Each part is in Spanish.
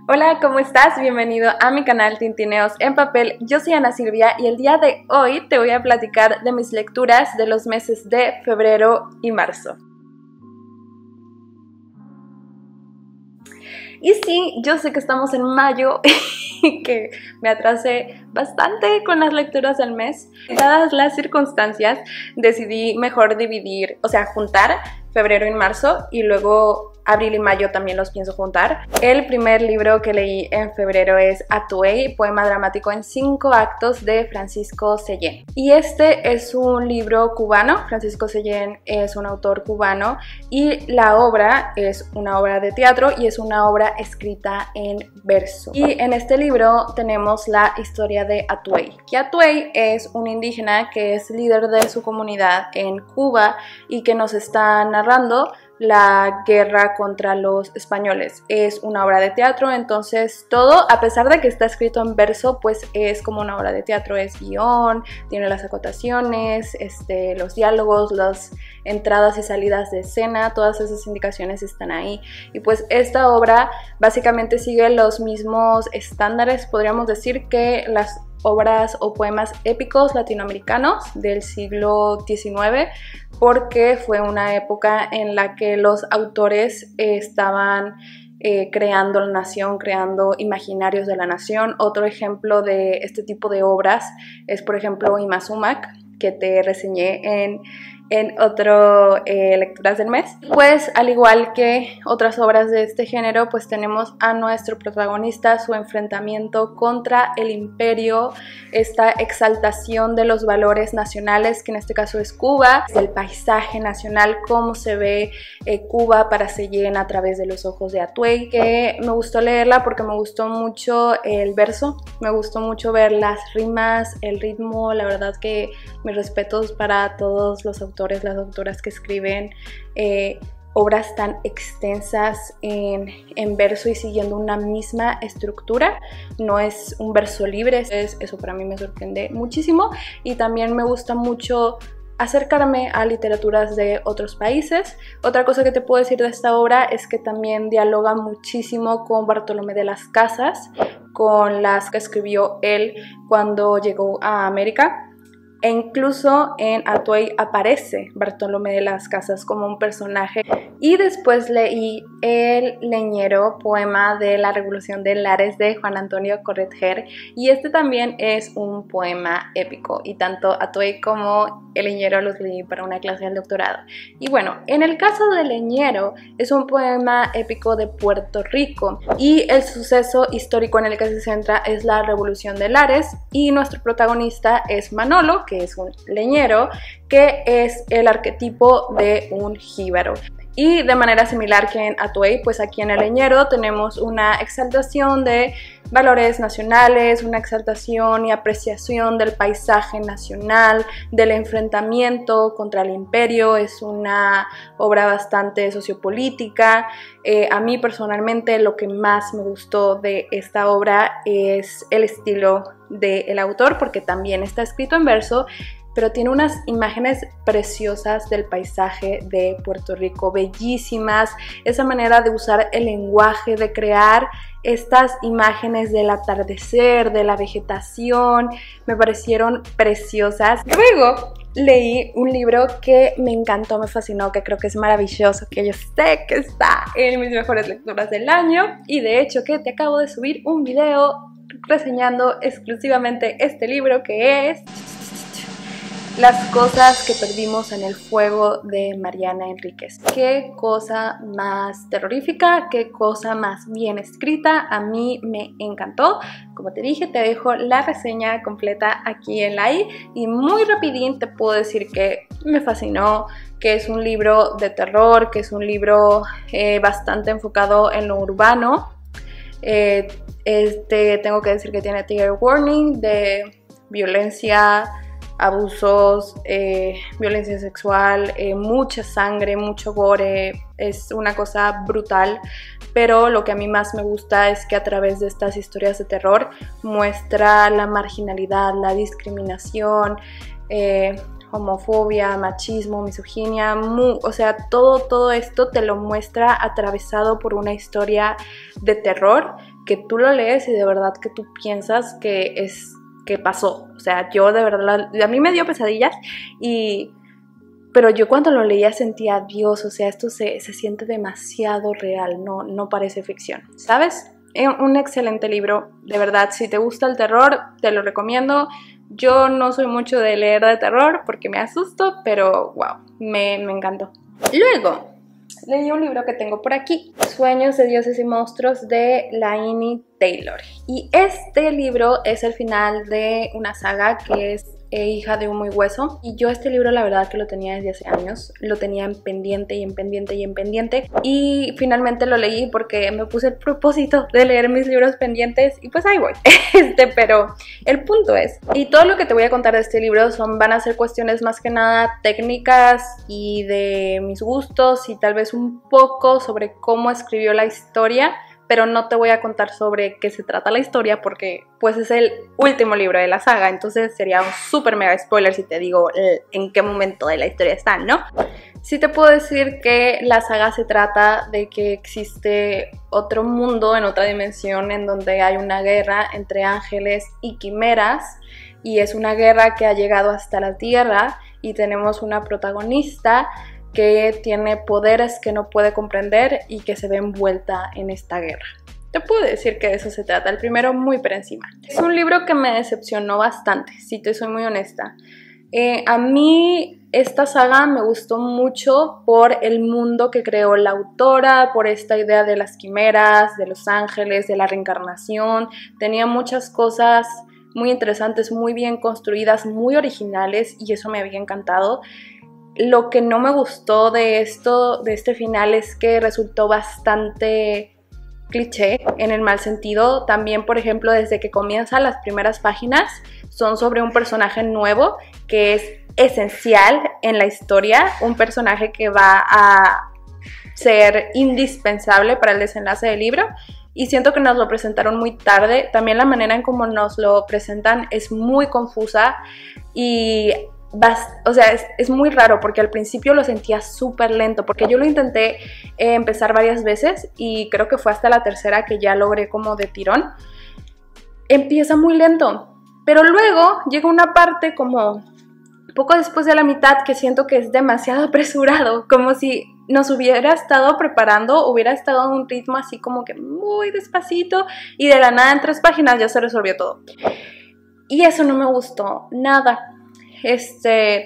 Hola, ¿cómo estás? Bienvenido a mi canal Tintineos en Papel. Yo soy Ana Silvia y el día de hoy te voy a platicar de mis lecturas de los meses de febrero y marzo. Y sí, yo sé que estamos en mayo y que me atrasé bastante con las lecturas del mes. Dadas las circunstancias, decidí mejor dividir, juntar febrero y marzo, y luego abril y mayo también los pienso juntar. El primer libro que leí en febrero es Atuey, poema dramático en 5 actos de Francisco Sellén. Y este es un libro cubano. Francisco Sellén es un autor cubano y la obra es una obra de teatro y es una obra escrita en verso. Y en este libro tenemos la historia de Atuey. Que Atuey es un indígena que es líder de su comunidad en Cuba y que nos está narrando la guerra contra los españoles. Es una obra de teatro, entonces todo, a pesar de que está escrito en verso, pues es como una obra de teatro, es guión, tiene las acotaciones, los diálogos, las entradas y salidas de escena, todas esas indicaciones están ahí. Y pues esta obra básicamente sigue los mismos estándares, podríamos decir, que las obras o poemas épicos latinoamericanos del siglo XIX, porque fue una época en la que los autores estaban creando la nación, creando imaginarios de la nación. Otro ejemplo de este tipo de obras es, por ejemplo, Imazumac, que te reseñé en otro lecturas del mes. Pues al igual que otras obras de este género, pues tenemos a nuestro protagonista, su enfrentamiento contra el imperio, esta exaltación de los valores nacionales, que en este caso es Cuba, el paisaje nacional, cómo se ve Cuba para Sellén a través de los ojos de Atuey, que me gustó leerla porque me gustó mucho el verso, me gustó mucho ver las rimas, el ritmo. La verdad que mis respetos para todos los autores, las autoras que escriben obras tan extensas en verso y siguiendo una misma estructura. No es un verso libre, eso para mí me sorprende muchísimo. Y también me gusta mucho acercarme a literaturas de otros países. Otra cosa que te puedo decir de esta obra es que también dialoga muchísimo con Bartolomé de las Casas, con las que escribió él cuando llegó a América. E incluso en Atuey aparece Bartolomé de las Casas como un personaje. Y después leí El Leñero, poema de la Revolución de Lares de Juan Antonio Corretjer, y este también es un poema épico, y tanto Atuey como El Leñero los leí para una clase del doctorado. Y bueno, en el caso de Leñero es un poema épico de Puerto Rico y el suceso histórico en el que se centra es la Revolución de Lares, y nuestro protagonista es Manolo, que es un leñero, que es el arquetipo de un jíbaro. Y de manera similar que en Atuey, pues aquí en El Leñero tenemos una exaltación de valores nacionales, una exaltación y apreciación del paisaje nacional, del enfrentamiento contra el imperio. Es una obra bastante sociopolítica. A mí personalmente lo que más me gustó de esta obra es el estilo del autor, porque también está escrito en verso, pero tiene unas imágenes preciosas del paisaje de Puerto Rico, bellísimas. Esa manera de usar el lenguaje, de crear estas imágenes del atardecer, de la vegetación, me parecieron preciosas. Luego leí un libro que me encantó, me fascinó, que creo que es maravilloso, que yo sé que está en mis mejores lecturas del año, y de hecho que te acabo de subir un video reseñando exclusivamente este libro, que es Las cosas que perdimos en el fuego, de Mariana Enríquez. Qué cosa más terrorífica, qué cosa más bien escrita, a mí me encantó. Como te dije, te dejo la reseña completa aquí en la i, y muy rapidín te puedo decir que me fascinó, que es un libro de terror, que es un libro bastante enfocado en lo urbano. Tengo que decir que tiene trigger warning de violencia, abusos, violencia sexual, mucha sangre, mucho gore. Es una cosa brutal, pero lo que a mí más me gusta es que a través de estas historias de terror muestra la marginalidad, la discriminación, homofobia, machismo, misoginia, o sea, todo esto te lo muestra atravesado por una historia de terror que tú lo lees y de verdad que tú piensas que pasó. O sea, yo de verdad, a mí me dio pesadillas pero yo cuando lo leía sentía, Dios, o sea, esto se siente demasiado real, no parece ficción, ¿sabes? Un excelente libro, de verdad. Si te gusta el terror, te lo recomiendo. Yo no soy mucho de leer de terror porque me asusto, pero wow, me encantó. Luego, leí un libro que tengo por aquí, Sueños de dioses y monstruos, de Laini Taylor. Y este libro es el final de una saga que es Hija de humo y hueso. Y yo este libro la verdad que lo tenía desde hace años, lo tenía en pendiente y en pendiente y en pendiente, y finalmente lo leí porque me puse el propósito de leer mis libros pendientes y pues ahí voy. Pero el punto es, y todo lo que te voy a contar de este libro van a ser cuestiones más que nada técnicas y de mis gustos y tal vez un poco sobre cómo escribió la historia, pero no te voy a contar sobre qué se trata la historia porque pues es el último libro de la saga, entonces sería un súper mega spoiler si te digo en qué momento de la historia están, ¿no? Sí te puedo decir que la saga se trata de que existe otro mundo en otra dimensión en donde hay una guerra entre ángeles y quimeras, y es una guerra que ha llegado hasta la Tierra y tenemos una protagonista que tiene poderes que no puede comprender y que se ve envuelta en esta guerra. Te puedo decir que de eso se trata, el primero muy por encima. Es un libro que me decepcionó bastante, si te soy muy honesta. A mí esta saga me gustó mucho por el mundo que creó la autora, por esta idea de las quimeras, de los ángeles, de la reencarnación. Tenía muchas cosas muy interesantes, muy bien construidas, muy originales, y eso me había encantado. Lo que no me gustó de este final es que resultó bastante cliché en el mal sentido. También, por ejemplo, desde que comienzan las primeras páginas son sobre un personaje nuevo que es esencial en la historia, un personaje que va a ser indispensable para el desenlace del libro, y siento que nos lo presentaron muy tarde. También la manera en cómo nos lo presentan es muy confusa y o sea, es muy raro porque al principio lo sentía súper lento, porque yo lo intenté empezar varias veces y creo que fue hasta la tercera que ya logré como de tirón. Empieza muy lento, pero luego llega una parte como poco después de la mitad que siento que es demasiado apresurado, como si nos hubiera estado preparando, hubiera estado en un ritmo así como que muy despacito y de la nada en 3 páginas ya se resolvió todo. Y eso no me gustó nada.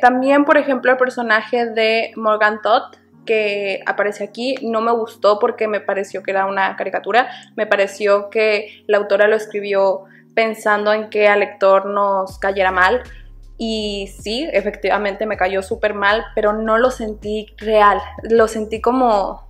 También, por ejemplo, el personaje de Morgan Todd que aparece aquí no me gustó porque me pareció que era una caricatura. Me pareció que la autora lo escribió pensando en que al lector nos cayera mal, y sí, efectivamente me cayó súper mal, pero no lo sentí real, lo sentí como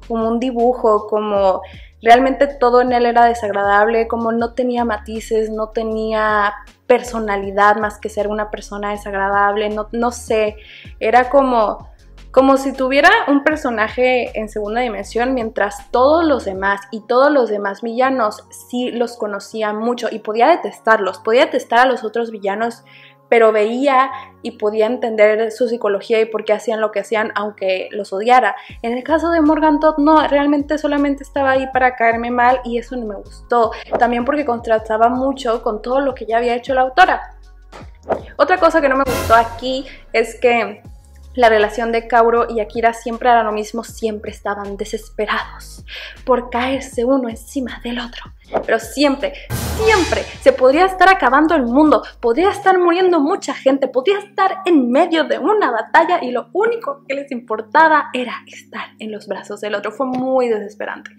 un dibujo, como realmente todo en él era desagradable, como no tenía matices, no tenía personalidad más que ser una persona desagradable, no sé, era como si tuviera un personaje en segunda dimensión, mientras todos los demás villanos sí los conocía mucho y podía detestarlos, podía detestar a los otros villanos, pero veía y podía entender su psicología y por qué hacían lo que hacían, aunque los odiara. En el caso de Morgan Todd, no, realmente solamente estaba ahí para caerme mal, y eso no me gustó. También porque contrastaba mucho con todo lo que ya había hecho la autora. Otra cosa que no me gustó aquí es que la relación de Kaoru y Akira siempre era lo mismo, siempre estaban desesperados por caerse uno encima del otro. Pero siempre se podría estar acabando el mundo, podría estar muriendo mucha gente, podría estar en medio de una batalla y lo único que les importaba era estar en los brazos del otro. Fue muy desesperante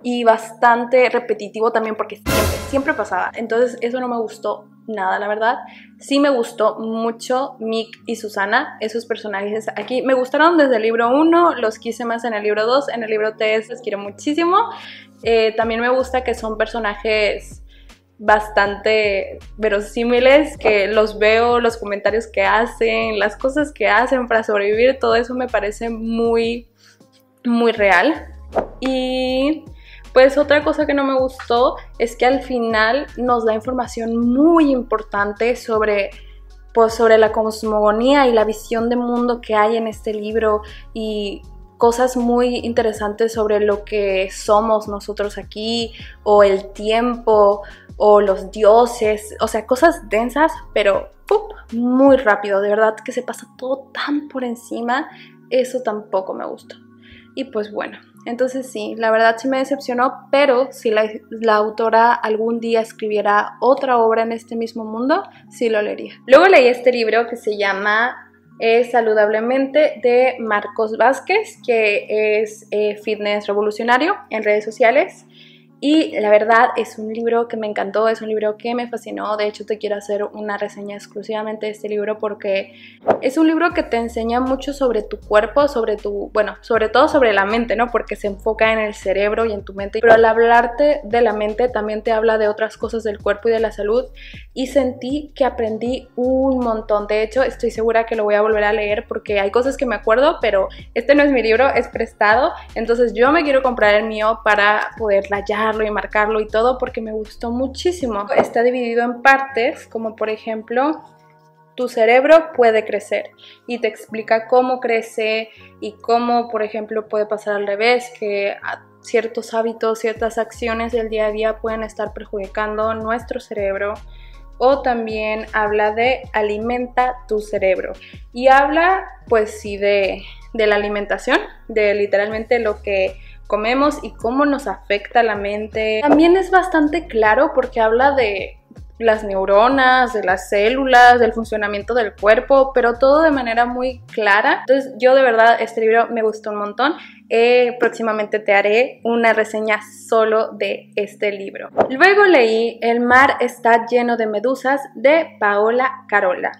y bastante repetitivo también porque siempre pasaba. Entonces eso no me gustó nada, la verdad. Sí me gustó mucho Mick y Susana, esos personajes aquí me gustaron desde el libro 1, los quise más en el libro 2, en el libro 3 los quiero muchísimo. También me gusta que son personajes bastante verosímiles, que los veo, los comentarios que hacen, las cosas que hacen para sobrevivir, todo eso me parece muy, muy real. Y pues otra cosa que no me gustó es que al final nos da información muy importante sobre la cosmogonía y la visión de mundo que hay en este libro, y cosas muy interesantes sobre lo que somos nosotros aquí, o el tiempo, o los dioses, o sea, cosas densas, pero muy rápido, de verdad que se pasa todo tan por encima, eso tampoco me gustó. Y pues bueno, entonces sí, la verdad sí me decepcionó, pero si la autora algún día escribiera otra obra en este mismo mundo, sí lo leería. Luego leí este libro que se llama Saludablemente, de Marcos Vázquez, que es fitness revolucionario en redes sociales. Y la verdad es un libro que me encantó, es un libro que me fascinó. De hecho, te quiero hacer una reseña exclusivamente de este libro porque es un libro que te enseña mucho sobre tu cuerpo, sobre todo sobre la mente, ¿no? Porque se enfoca en el cerebro y en tu mente. Pero al hablarte de la mente también te habla de otras cosas del cuerpo y de la salud. Y sentí que aprendí un montón. De hecho, estoy segura que lo voy a volver a leer porque hay cosas que me acuerdo, pero este no es mi libro, es prestado. Entonces yo me quiero comprar el mío para poder rayarlo y marcarlo y todo porque me gustó muchísimo. Está dividido en partes, como por ejemplo, tu cerebro puede crecer, y te explica cómo crece y cómo, por ejemplo, puede pasar al revés, que ciertos hábitos, ciertas acciones del día a día pueden estar perjudicando nuestro cerebro. O también habla de alimenta tu cerebro, y habla pues sí de la alimentación, de literalmente lo que comemos y cómo nos afecta la mente. También es bastante claro porque habla de las neuronas, de las células, del funcionamiento del cuerpo, pero todo de manera muy clara. Entonces yo de verdad este libro me gustó un montón. Próximamente te haré una reseña solo de este libro. Luego leí El mar está lleno de medusas, de Paola Carola.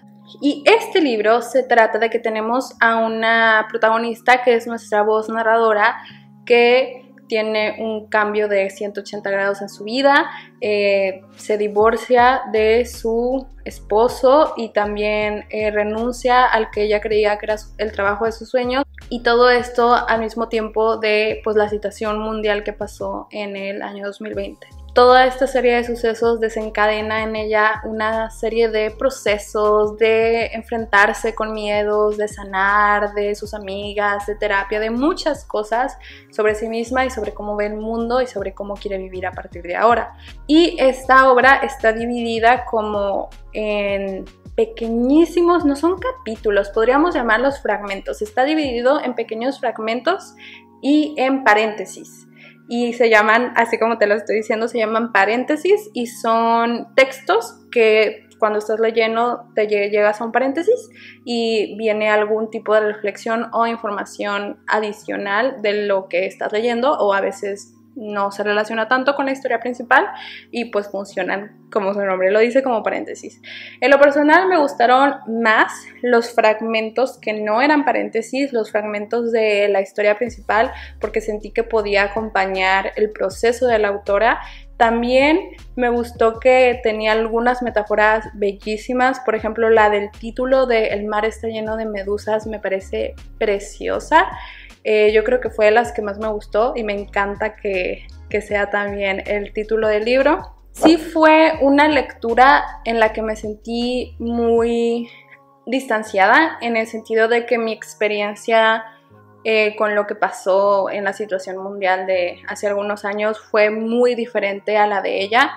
Y este libro se trata de que tenemos a una protagonista que es nuestra voz narradora, que tiene un cambio de 180 grados en su vida, se divorcia de su esposo y también renuncia al que ella creía que era el trabajo de sus sueños, y todo esto al mismo tiempo de pues la situación mundial que pasó en el año 2020. Toda esta serie de sucesos desencadena en ella una serie de procesos, de enfrentarse con miedos, de sanar, de sus amigas, de terapia, de muchas cosas sobre sí misma y sobre cómo ve el mundo y sobre cómo quiere vivir a partir de ahora. Y esta obra está dividida como en pequeñísimos, no son capítulos, podríamos llamarlos fragmentos. Está dividido en pequeños fragmentos y en paréntesis. Y se llaman, así como te lo estoy diciendo, se llaman paréntesis, y son textos que cuando estás leyendo te llegas a un paréntesis y viene algún tipo de reflexión o información adicional de lo que estás leyendo, o a veces no se relaciona tanto con la historia principal y pues funcionan, como su nombre lo dice, como paréntesis. En lo personal me gustaron más los fragmentos que no eran paréntesis, los fragmentos de la historia principal, porque sentí que podía acompañar el proceso de la autora. También me gustó que tenía algunas metáforas bellísimas, por ejemplo la del título de El mar está lleno de medusas me parece preciosa. Yo creo que fue de las que más me gustó y me encanta que sea también el título del libro. Sí fue una lectura en la que me sentí muy distanciada, en el sentido de que mi experiencia con lo que pasó en la situación mundial de hace algunos años fue muy diferente a la de ella.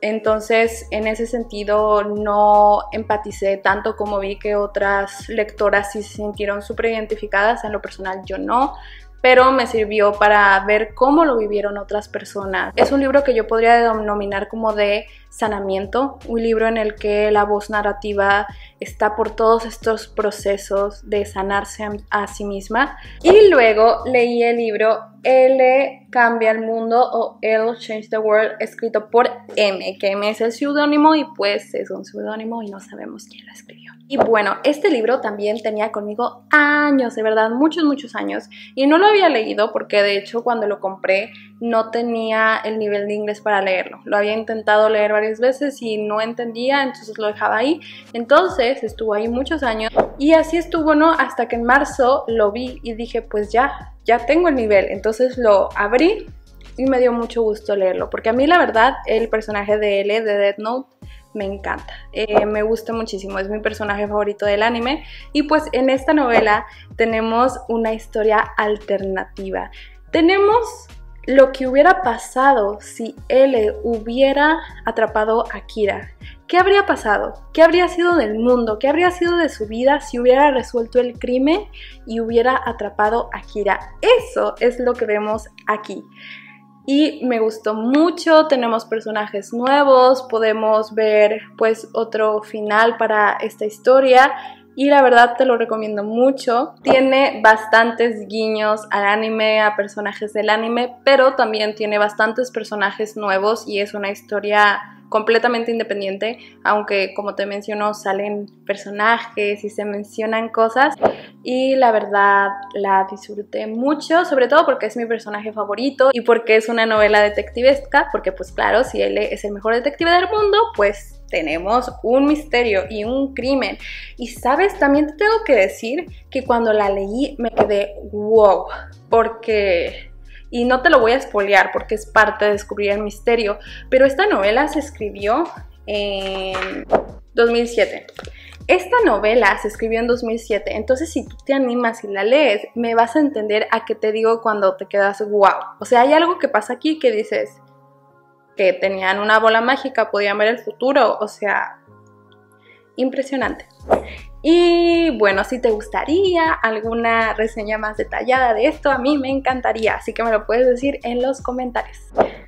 Entonces, en ese sentido, no empaticé tanto como vi que otras lectoras sí se sintieron súper identificadas. En lo personal, yo no, pero me sirvió para ver cómo lo vivieron otras personas. Es un libro que yo podría denominar como de sanamiento, un libro en el que la voz narrativa está por todos estos procesos de sanarse a sí misma. Y luego leí el libro L cambia el mundo, o L Change the World, escrito por M, que M es el seudónimo y pues es un seudónimo y no sabemos quién lo escribió. Y bueno, este libro también tenía conmigo años, de verdad, muchos años, y no lo había leído porque de hecho cuando lo compré no tenía el nivel de inglés para leerlo. Lo había intentado leer varias veces y no entendía, entonces lo dejaba ahí. Entonces estuvo ahí muchos años y así estuvo, ¿no? Hasta que en marzo lo vi y dije, pues ya tengo el nivel. Entonces lo abrí y me dio mucho gusto leerlo, porque a mí la verdad el personaje de L de Death Note me encanta, me gusta muchísimo, es mi personaje favorito del anime. Y pues en esta novela tenemos una historia alternativa. Tenemos lo que hubiera pasado si L hubiera atrapado a Kira. ¿Qué habría pasado? ¿Qué habría sido del mundo? ¿Qué habría sido de su vida si hubiera resuelto el crimen y hubiera atrapado a Kira? Eso es lo que vemos aquí. Y me gustó mucho, tenemos personajes nuevos, podemos ver pues otro final para esta historia. Y la verdad te lo recomiendo mucho. Tiene bastantes guiños al anime, a personajes del anime, pero también tiene bastantes personajes nuevos y es una historia completamente independiente, aunque como te menciono salen personajes y se mencionan cosas, y la verdad la disfruté mucho, sobre todo porque es mi personaje favorito y porque es una novela detectivesca, porque pues claro, si él es el mejor detective del mundo, pues tenemos un misterio y un crimen. Y sabes, también te tengo que decir que cuando la leí me quedé wow, porque... Y no te lo voy a spoilear porque es parte de descubrir el misterio, pero esta novela se escribió en 2007. Esta novela se escribió en 2007, entonces si tú te animas y la lees, me vas a entender a qué te digo cuando te quedas wow. O sea, hay algo que pasa aquí que dices que tenían una bola mágica, podían ver el futuro, o sea, impresionante. Y bueno, si te gustaría alguna reseña más detallada de esto, a mí me encantaría, así que me lo puedes decir en los comentarios.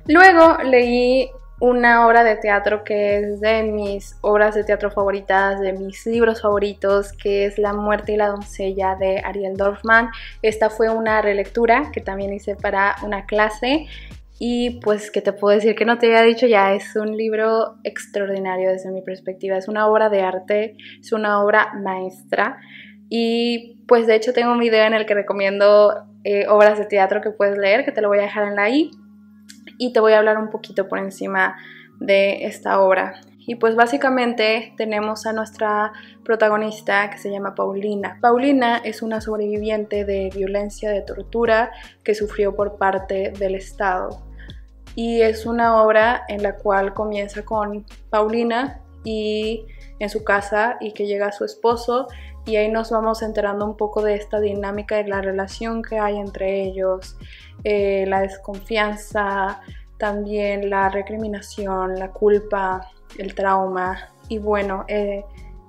Luego leí una obra de teatro que es de mis obras de teatro favoritas, de mis libros favoritos, que es La muerte y la doncella de Ariel Dorfman. Esta fue una relectura que también hice para una clase. Y pues, ¿qué te puedo decir que no te había dicho ya? Es un libro extraordinario desde mi perspectiva, es una obra de arte, es una obra maestra. Y pues de hecho tengo un video en el que recomiendo obras de teatro que puedes leer, que te lo voy a dejar en la i. Y te voy a hablar un poquito por encima de esta obra. Y pues básicamente tenemos a nuestra protagonista que se llama Paulina. Paulina es una sobreviviente de violencia, de tortura que sufrió por parte del Estado. Y es una obra en la cual comienza con Paulina y en su casa y que llega su esposo, y ahí nos vamos enterando un poco de esta dinámica de la relación que hay entre ellos, la desconfianza, también la recriminación, la culpa, el trauma. Y bueno,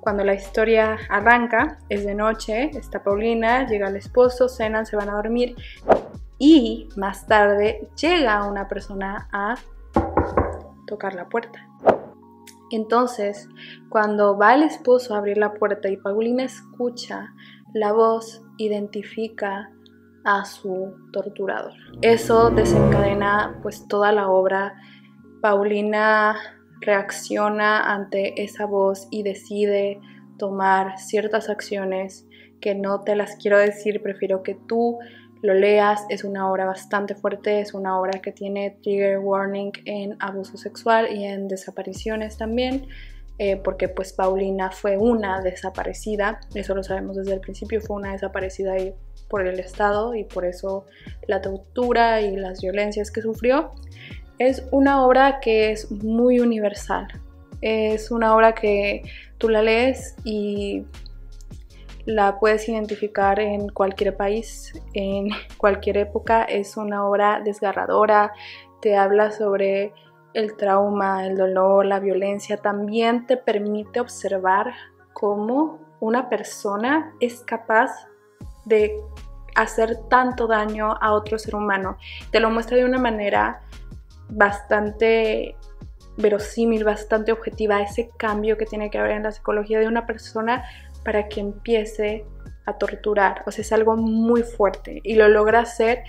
cuando la historia arranca, es de noche, está Paulina, llega el esposo, cenan, se van a dormir y más tarde llega una persona a tocar la puerta. Entonces, cuando va el esposo a abrir la puerta y Paulina escucha la voz, identifica a su torturador. Eso desencadena pues toda la obra. Paulina reacciona ante esa voz y decide tomar ciertas acciones que no te las quiero decir, prefiero que tú lo leas. Es una obra bastante fuerte, es una obra que tiene trigger warning en abuso sexual y en desapariciones también, porque pues Paulina fue una desaparecida, eso lo sabemos desde el principio, fue una desaparecida por el Estado y por eso la tortura y las violencias que sufrió. Es una obra que es muy universal, es una obra que tú la lees y la puedes identificar en cualquier país, en cualquier época. Es una obra desgarradora, te habla sobre el trauma, el dolor, la violencia. También te permite observar cómo una persona es capaz de hacer tanto daño a otro ser humano. Te lo muestra de una manera bastante verosímil, bastante objetiva, ese cambio que tiene que haber en la psicología de una persona para que empiece a torturar. O sea, es algo muy fuerte y lo logra hacer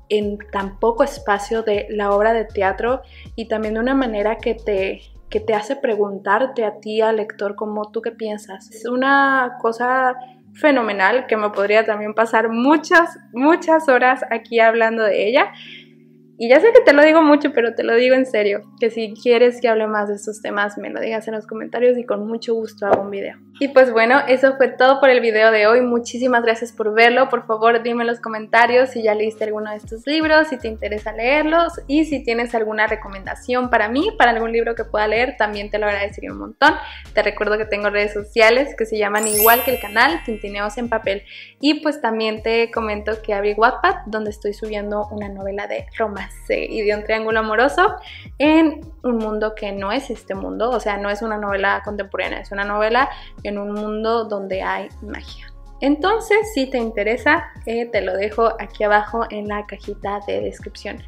en tan poco espacio de la obra de teatro y también de una manera que te hace preguntarte a ti, al lector, como tú qué piensas. Es una cosa fenomenal que me podría también pasar muchas horas aquí hablando de ella. Y ya sé que te lo digo mucho, pero te lo digo en serio, que si quieres que hable más de estos temas, me lo digas en los comentarios y con mucho gusto hago un video. Y pues bueno, eso fue todo por el video de hoy. Muchísimas gracias por verlo. Por favor, dime en los comentarios si ya leíste alguno de estos libros, si te interesa leerlos y si tienes alguna recomendación para mí, para algún libro que pueda leer, también te lo agradecería un montón. Te recuerdo que tengo redes sociales que se llaman igual que el canal, Tintineos en Papel. Y pues también te comento que abrí Wattpad, donde estoy subiendo una novela de romance y de un triángulo amoroso en un mundo que no es este mundo, o sea, no es una novela contemporánea, es una novela en un mundo donde hay magia. Entonces, si te interesa, te lo dejo aquí abajo en la cajita de descripción.